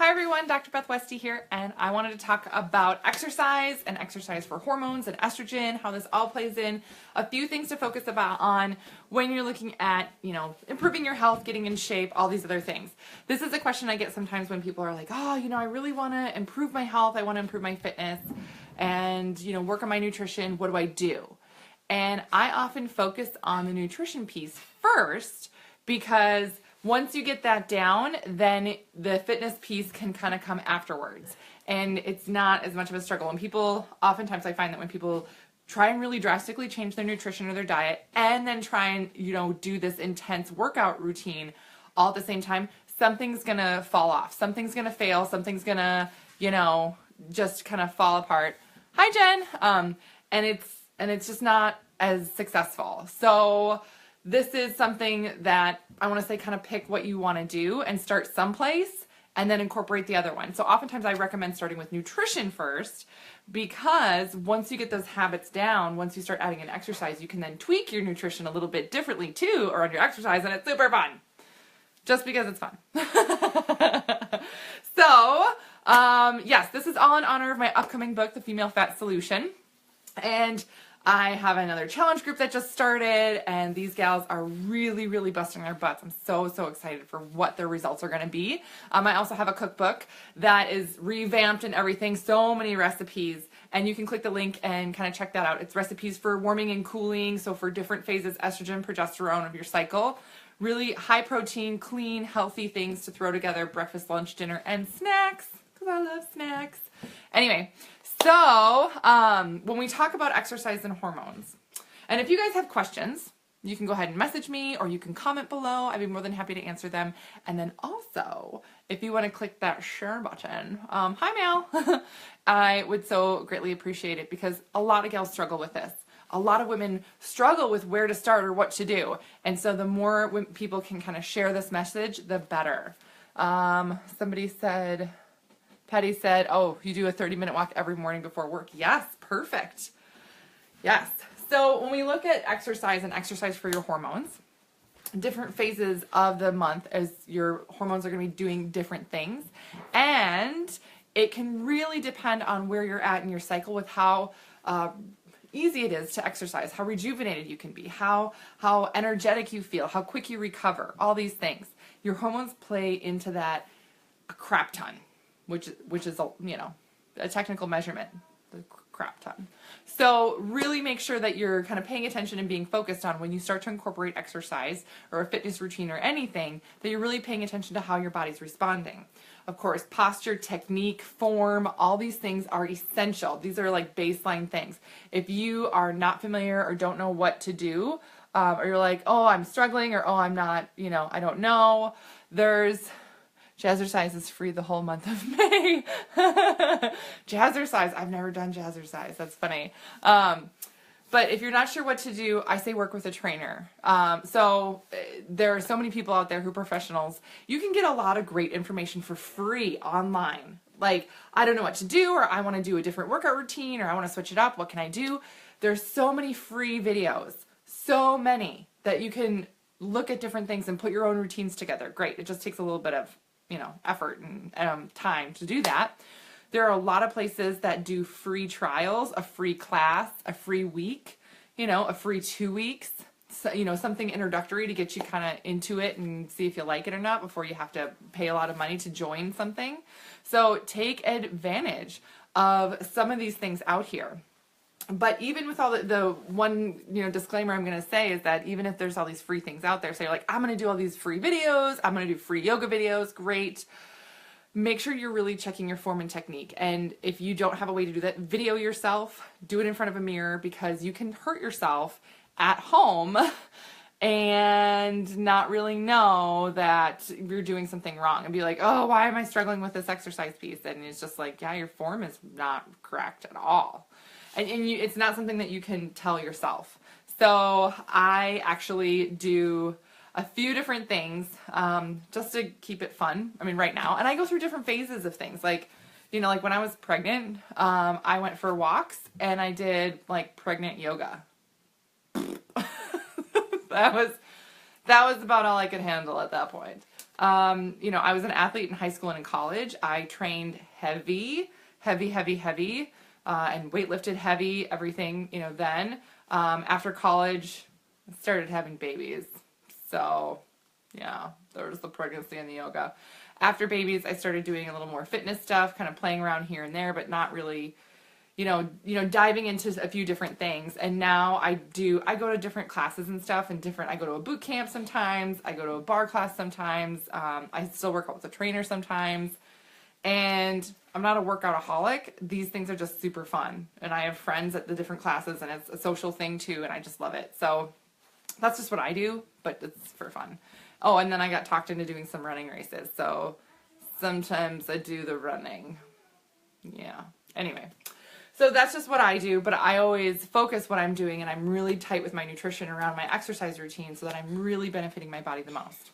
Hi everyone, Dr. Beth Westy here, and I wanted to talk about exercise and exercise for hormones and estrogen, how this all plays in, a few things to focus on when you're looking at, improving your health, getting in shape, all these other things. This is a question I get sometimes when people are like, oh, I really want to improve my health, I want to improve my fitness, and, work on my nutrition, what do I do? And I often focus on the nutrition piece first because once you get that down, then the fitness piece can kind of come afterwards. And it's not as much of a struggle. And oftentimes I find that when people try and really drastically change their nutrition or their diet and then try and, do this intense workout routine all at the same time, something's going to fall off. Something's going to fail. Something's going to, just kind of fall apart. Hi, Jen. And it's just not as successful. So this is something that I want to say kind of pick what you want to do and start someplace and then incorporate the other one. So oftentimes I recommend starting with nutrition first because once you get those habits down, once you start adding in exercise, you can then tweak your nutrition a little bit differently too around your exercise, and it's super fun. Just because it's fun. So, yes, this is all in honor of my upcoming book, The Female Fat Solution. And I have another challenge group that just started, and these gals are really, really busting their butts. I'm so, so excited for what their results are going to be. I also have a cookbook that is revamped and everything, so many recipes, and you can click the link and kind of check that out. It's recipes for warming and cooling, so for different phases, estrogen, progesterone of your cycle. Really high protein, clean, healthy things to throw together, breakfast, lunch, dinner, and snacks, because I love snacks. Anyway, so when we talk about exercise and hormones, and if you guys have questions, you can go ahead and message me or you can comment below. I'd be more than happy to answer them. And then also, if you want to click that share button, hi Mel, I would so greatly appreciate it because a lot of gals struggle with this. A lot of women struggle with where to start or what to do. And so the more people can kind of share this message, the better. Patty said, oh, you do a 30-minute walk every morning before work. Yes, perfect. Yes. So when we look at exercise and exercise for your hormones, different phases of the month as your hormones are going to be doing different things. And it can really depend on where you're at in your cycle with how easy it is to exercise, how rejuvenated you can be, how energetic you feel, how quick you recover, all these things. Your hormones play into that a crap ton. Which is a technical measurement, the crap ton. So really make sure that you're kind of paying attention and being focused on when you start to incorporate exercise or a fitness routine or anything, that you're really paying attention to how your body's responding. Of course, posture, technique, form, all these things are essential. These are like baseline things. If you are not familiar or don't know what to do, or you're like, oh, I'm struggling, or oh, I'm not, I don't know, Jazzercise is free the whole month of May. Jazzercise. I've never done Jazzercise. That's funny. But if you're not sure what to do, I say work with a trainer. So there are so many people out there who are professionals. You can get a lot of great information for free online. Like, I don't know what to do, or I want to do a different workout routine, or I want to switch it up. What can I do? There's so many free videos. So many that you can look at different things and put your own routines together. Great. It just takes a little bit of effort and time to do that. There are a lot of places that do free trials, a free class, a free week, a free 2 weeks, so, something introductory to get you kind of into it and see if you like it or not before you have to pay a lot of money to join something. So take advantage of some of these things out here. But even with all the one, disclaimer I'm going to say is that even if there's all these free things out there, so you're like, I'm going to do all these free videos, I'm going to do free yoga videos, great. Make sure you're really checking your form and technique. And if you don't have a way to do that, video yourself, do it in front of a mirror, because you can hurt yourself at home and not really know that you're doing something wrong and be like, oh, why am I struggling with this exercise piece? And it's just like, yeah, your form is not correct at all. And it's not something that you can tell yourself. So I actually do a few different things just to keep it fun. I mean, right now. And I go through different phases of things. Like, like when I was pregnant, I went for walks and I did like pregnant yoga. That was about all I could handle at that point. You know, I was an athlete in high school and in college. I trained heavy, and weightlifted heavy, everything, you know, then. After college, I started having babies. So, yeah, there was the pregnancy and the yoga. After babies, I started doing a little more fitness stuff, kind of playing around here and there, but not really, diving into a few different things. And now I go to different classes and stuff, and I go to a boot camp sometimes, I go to a bar class sometimes, I still work out with a trainer sometimes, and I'm not a workoutaholic. These things are just super fun, and I have friends at the different classes, and it's a social thing too, and I just love it. So that's just what I do, but it's for fun. Oh, and then I got talked into doing some running races, so sometimes I do the running. Yeah. Anyway, so that's just what I do, but I always focus what I'm doing, and I'm really tight with my nutrition around my exercise routine so that I'm really benefiting my body the most.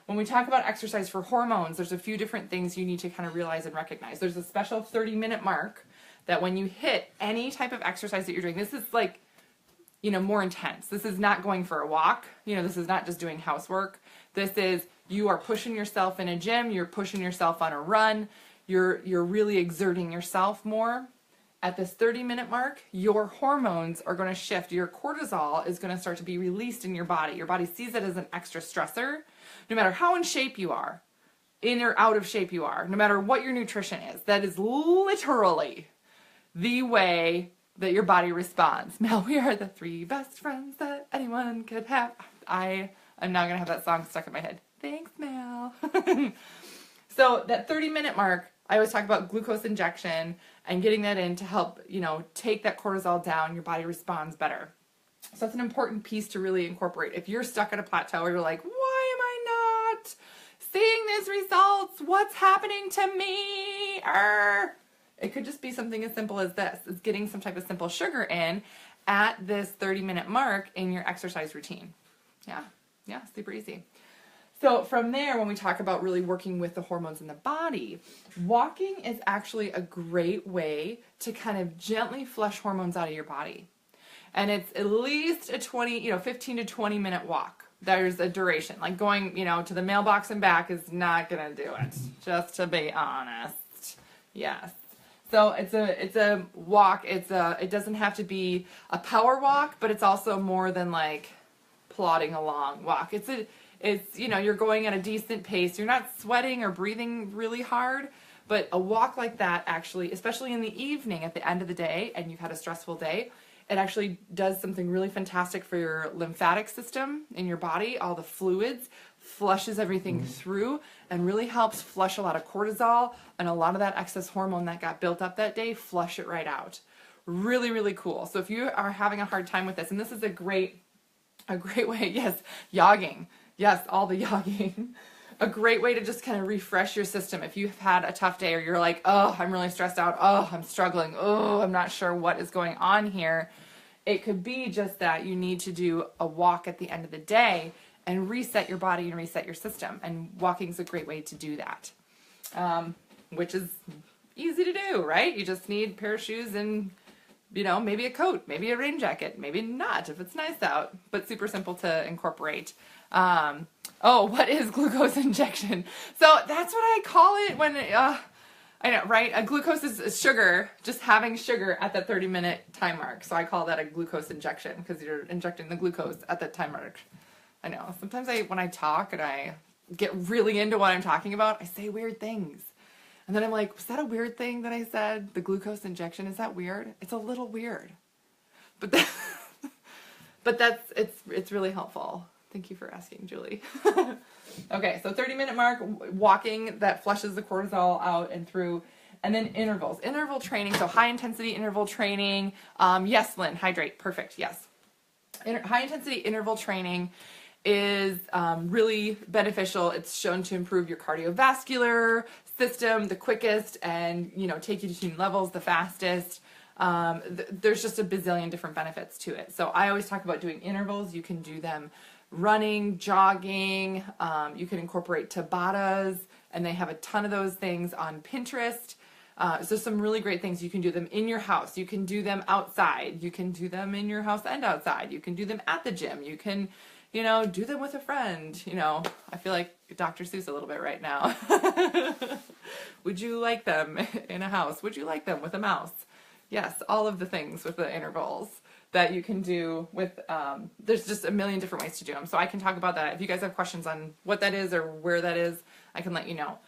When we talk about exercise for hormones, there's a few different things you need to kind of realize and recognize. There's a special 30-minute mark that when you hit any type of exercise that you're doing, this is like, more intense. This is not going for a walk. This is not just doing housework. This is, you are pushing yourself in a gym, you're pushing yourself on a run, you're really exerting yourself more. At this 30-minute mark, your hormones are going to shift. Your cortisol is going to start to be released in your body. Your body sees it as an extra stressor. No matter how in shape you are, in or out of shape you are, no matter what your nutrition is, that is literally the way that your body responds. Mel, we are the 3 best friends that anyone could have. I am now going to have that song stuck in my head. Thanks, Mel. So that 30-minute mark, I always talk about glucose injection and getting that in to help, take that cortisol down. Your body responds better. So that's an important piece to really incorporate. If you're stuck at a plateau where you're like, why am I not seeing these results? What's happening to me? It could just be something as simple as this. It's getting some type of simple sugar in at this 30-minute mark in your exercise routine. Yeah, super easy. So from there, when we talk about really working with the hormones in the body, walking is actually a great way to kind of gently flush hormones out of your body. And it's at least a 15 to 20 minute walk. There's a duration. Like going, to the mailbox and back is not going to do it, just to be honest. Yes. So it's a walk. It doesn't have to be a power walk, but it's also more than like plodding along walk. It's you're going at a decent pace. You're not sweating or breathing really hard, but a walk like that actually, especially in the evening at the end of the day and you've had a stressful day, it actually does something really fantastic for your lymphatic system in your body. All the fluids, flushes everything through, and really helps flush a lot of cortisol and a lot of that excess hormone that got built up that day, flush it right out. Really, really cool. So if you are having a hard time with this, and this is a great way, yes, yogging. Yes, all the yogging. A great way to just kind of refresh your system. If you've had a tough day or you're like, oh, I'm really stressed out. Oh, I'm struggling. Oh, I'm not sure what is going on here. It could be just that you need to do a walk at the end of the day and reset your body and reset your system. And walking is a great way to do that, which is easy to do, right? You just need a pair of shoes and, maybe a coat, maybe a rain jacket, maybe not if it's nice out, but super simple to incorporate. What is glucose injection? So that's what I call it when, I know, right? A glucose is sugar, just having sugar at that 30-minute time mark. So I call that a glucose injection because you're injecting the glucose at that time mark. I know. Sometimes when I talk and I get really into what I'm talking about, I say weird things. And then I'm like, was that a weird thing that I said? The glucose injection, is that weird? It's a little weird. But it's really helpful. Thank you for asking, Julie. Okay, so 30-minute mark, walking that flushes the cortisol out and through. And then intervals. Interval training, so high-intensity interval training. Yes, Lynn, hydrate. Perfect, yes. High-intensity interval training is really beneficial. It's shown to improve your cardiovascular system the quickest and, take you to tune levels the fastest. There's just a bazillion different benefits to it. So I always talk about doing intervals. You can do them running, jogging, you can incorporate Tabatas, and they have a ton of those things on Pinterest. So some really great things. You can do them in your house. You can do them outside. You can do them in your house and outside. You can do them at the gym. You can, You know, do them with a friend. You know, I feel like Dr. Seuss a little bit right now. Would you like them in a house? Would you like them with a mouse? Yes, all of the things with the intervals that you can do with, there's just a million different ways to do them. So I can talk about that. If you guys have questions on what that is or where that is, I can let you know.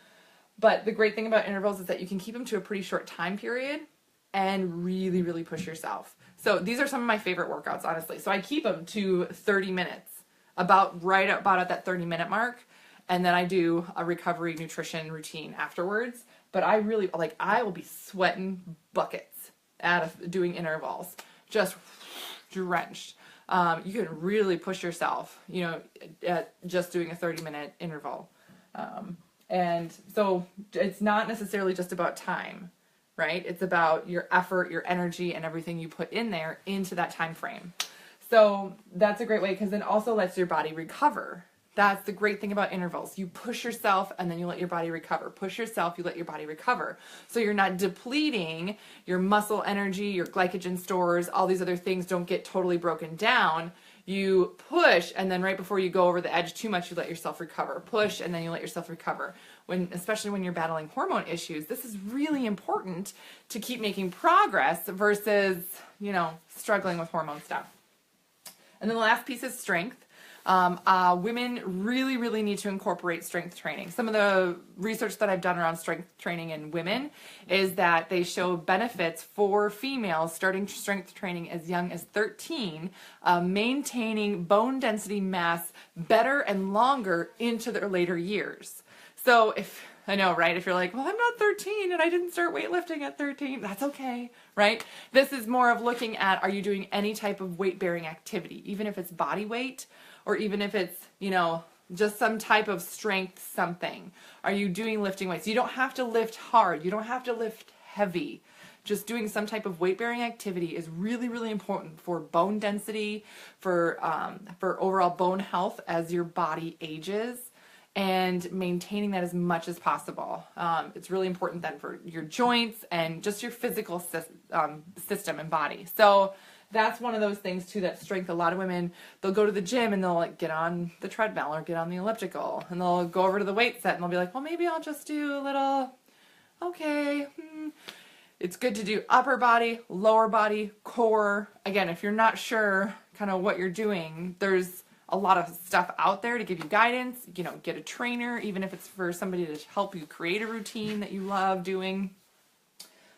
But the great thing about intervals is that you can keep them to a pretty short time period and really, really push yourself. So these are some of my favorite workouts, honestly. So I keep them to 30 minutes, about at that 30-minute mark. And then I do a recovery nutrition routine afterwards. But I really, like, I will be sweating buckets doing intervals, just drenched. You can really push yourself, you know, at just doing a 30-minute interval. And so it's not necessarily just about time, right? It's about your effort, your energy, and everything you put in there into that time frame. So that's a great way, because then also lets your body recover. That's the great thing about intervals. You push yourself and then you let your body recover. Push yourself, you let your body recover. So you're not depleting your muscle energy, your glycogen stores, all these other things don't get totally broken down. You push, and then right before you go over the edge too much, you let yourself recover. Push, and then you let yourself recover. Especially when you're battling hormone issues, this is really important to keep making progress versus, you know, struggling with hormone stuff. And then the last piece is strength. Women really, really need to incorporate strength training. Some of the research that I've done around strength training in women is that they show benefits for females starting strength training as young as 13, maintaining bone density mass better and longer into their later years. So I know, right? If you're like, well, I'm not 13 and I didn't start weightlifting at 13, that's okay, right? This is more of looking at, are you doing any type of weight-bearing activity, even if it's body weight, or even if it's, you know, just some type of strength something. Are you doing lifting weights? You don't have to lift hard. You don't have to lift heavy. Just doing some type of weight-bearing activity is really, really important for bone density, for overall bone health as your body ages, and maintaining that as much as possible. It's really important then for your joints and just your physical system and body. So that's one of those things too, that strength. A lot of women, they'll go to the gym and they'll like get on the treadmill or get on the elliptical, and they'll go over to the weight set and they'll be like, well, maybe I'll just do a little, okay. It's good to do upper body, lower body, core. Again, if you're not sure kind of what you're doing, there's a lot of stuff out there to give you guidance. You know, get a trainer, even if it's for somebody to help you create a routine that you love doing.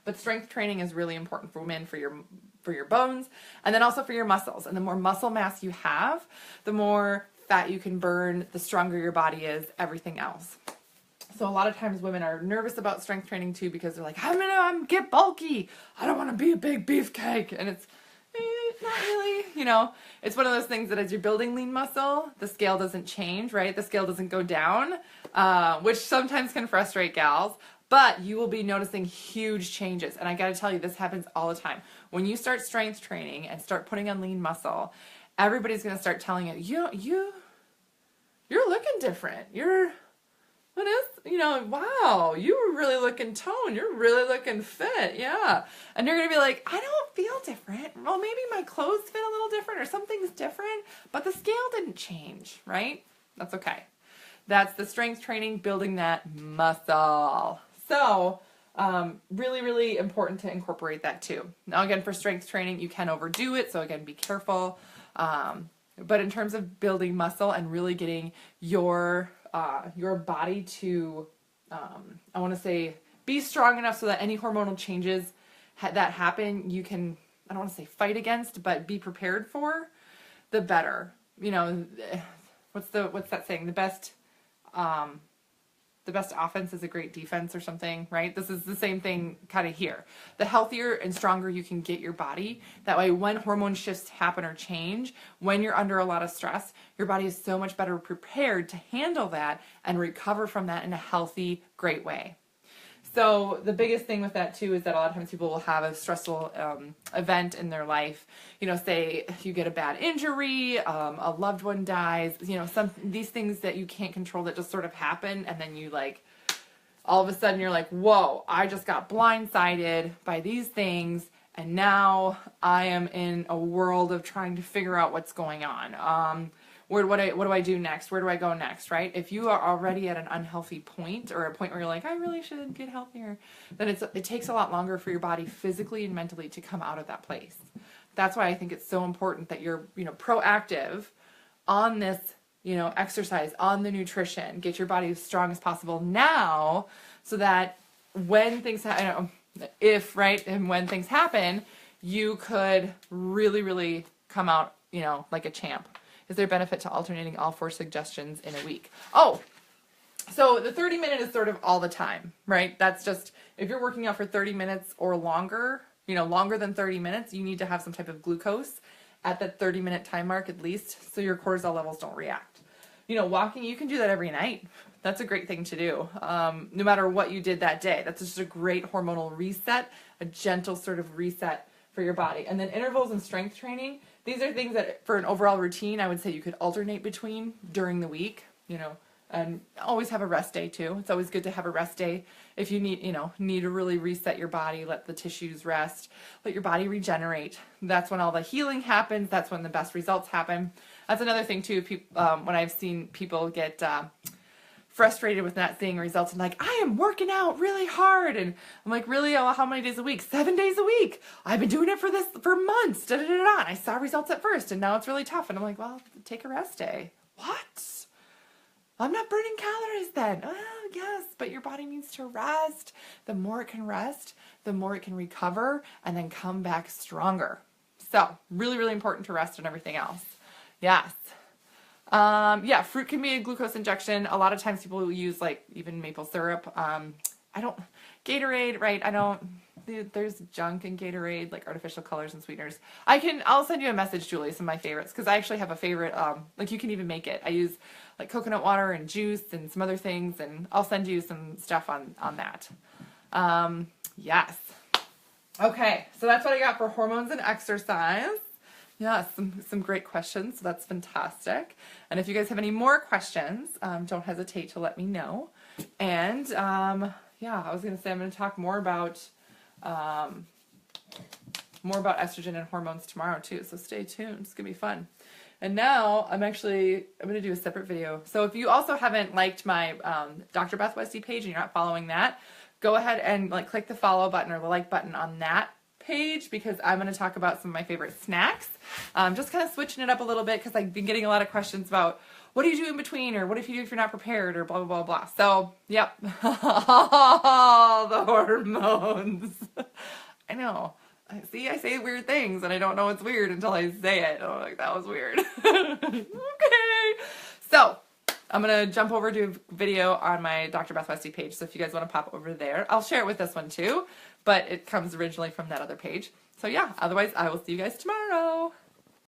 But strength training is really important for women, for your bones, and then also for your muscles. And the more muscle mass you have, the more fat you can burn, the stronger your body is, everything else. So a lot of times women are nervous about strength training too, because they're like, I'm gonna get bulky. I don't want to be a big beefcake. And it's not really, you know, it's one of those things that as you're building lean muscle, the scale doesn't change, right? The scale doesn't go down, which sometimes can frustrate gals. But you will be noticing huge changes. And I got to tell you, this happens all the time. When you start strength training and start putting on lean muscle, everybody's going to start telling you, you're looking different. Wow, you were really looking toned. You're really looking fit. Yeah. And you're going to be like, I don't feel different. Well, maybe my clothes fit a little different or something's different, but the scale didn't change, right? That's okay. That's the strength training, building that muscle. So, really, really important to incorporate that too. Now, again, for strength training, you can overdo it. So again, be careful. But in terms of building muscle and really getting your body to, I want to say, be strong enough so that any hormonal changes that happen, you can, I don't want to say fight against, but be prepared for, the better. You know, what's that saying? The best offense is a great defense or something, right? This is the same thing kind of here. The healthier and stronger you can get your body, that way when hormone shifts happen or change, when you're under a lot of stress, your body is so much better prepared to handle that and recover from that in a healthy, great way. So the biggest thing with that too is that a lot of times people will have a stressful event in their life. You know, say you get a bad injury, a loved one dies. You know, these things that you can't control that just sort of happen, and then you like, all of a sudden you're like, whoa, I just got blindsided by these things, and now I am in a world of trying to figure out what's going on. what do I do next? Where do I go next, right? If you are already at an unhealthy point, or a point where you're like, I really should get healthier, then it takes a lot longer for your body physically and mentally to come out of that place. That's why I think it's so important that you're, proactive on this, exercise, on the nutrition, get your body as strong as possible now, so that when things and when things happen, you could really, really come out, like a champ. Is there benefit to alternating all 4 suggestions in a week? Oh, so the 30-minute is sort of all the time, right? That's just, if you're working out for 30 minutes or longer, longer than 30 minutes, you need to have some type of glucose at that 30-minute time mark at least, so your cortisol levels don't react. Walking, you can do that every night. That's a great thing to do, no matter what you did that day. That's just a great hormonal reset, a gentle sort of reset for your body. And then intervals and strength training, these are things that for an overall routine, I would say you could alternate between during the week, and always have a rest day too. It's always good to have a rest day if you need to really reset your body, let the tissues rest, let your body regenerate. That's when all the healing happens. That's when the best results happen. That's another thing too. When I've seen people get frustrated with not seeing results, and like, I am working out really hard, and I'm like, really? Oh, how many days a week? 7 days a week. I've been doing it for months. Da, da, da, da. And I saw results at first, and now it's really tough. And I'm like, well, take a rest day. What? I'm not burning calories then. Oh, yes, but your body needs to rest. The more it can rest, the more it can recover and then come back stronger. So really, really important to rest and everything else. Yes. Yeah, fruit can be a glucose injection. A lot of times people will use like even maple syrup. Gatorade, right? There's junk in Gatorade, like artificial colors and sweeteners. I'll send you a message, Julie, some of my favorites, because I actually have a favorite, like you can even make it. I use like coconut water and juice and some other things, and I'll send you some stuff on that. Yes. Okay, so that's what I got for hormones and exercise. Yeah, some great questions. So that's fantastic. And if you guys have any more questions, don't hesitate to let me know. And yeah, I was going to say I'm going to talk more about estrogen and hormones tomorrow too. So stay tuned. It's going to be fun. And now I'm going to do a separate video. So if you also haven't liked my Dr. Beth Westy page and you're not following that, go ahead and click the follow button or the like button on that page, because I'm going to talk about some of my favorite snacks. Just kind of switching it up a little bit, because I've been getting a lot of questions about what do you do in between, or what if you do if you're not prepared, or blah, blah, blah, blah. So, yep. All the hormones. I know. See, I say weird things, and I don't know it's weird until I say it. I'm like, that was weird. Okay. So, I'm going to jump over to a video on my Dr. Beth Westy page. So if you guys want to pop over there, I'll share it with this one too, but it comes originally from that other page. So yeah, otherwise I will see you guys tomorrow.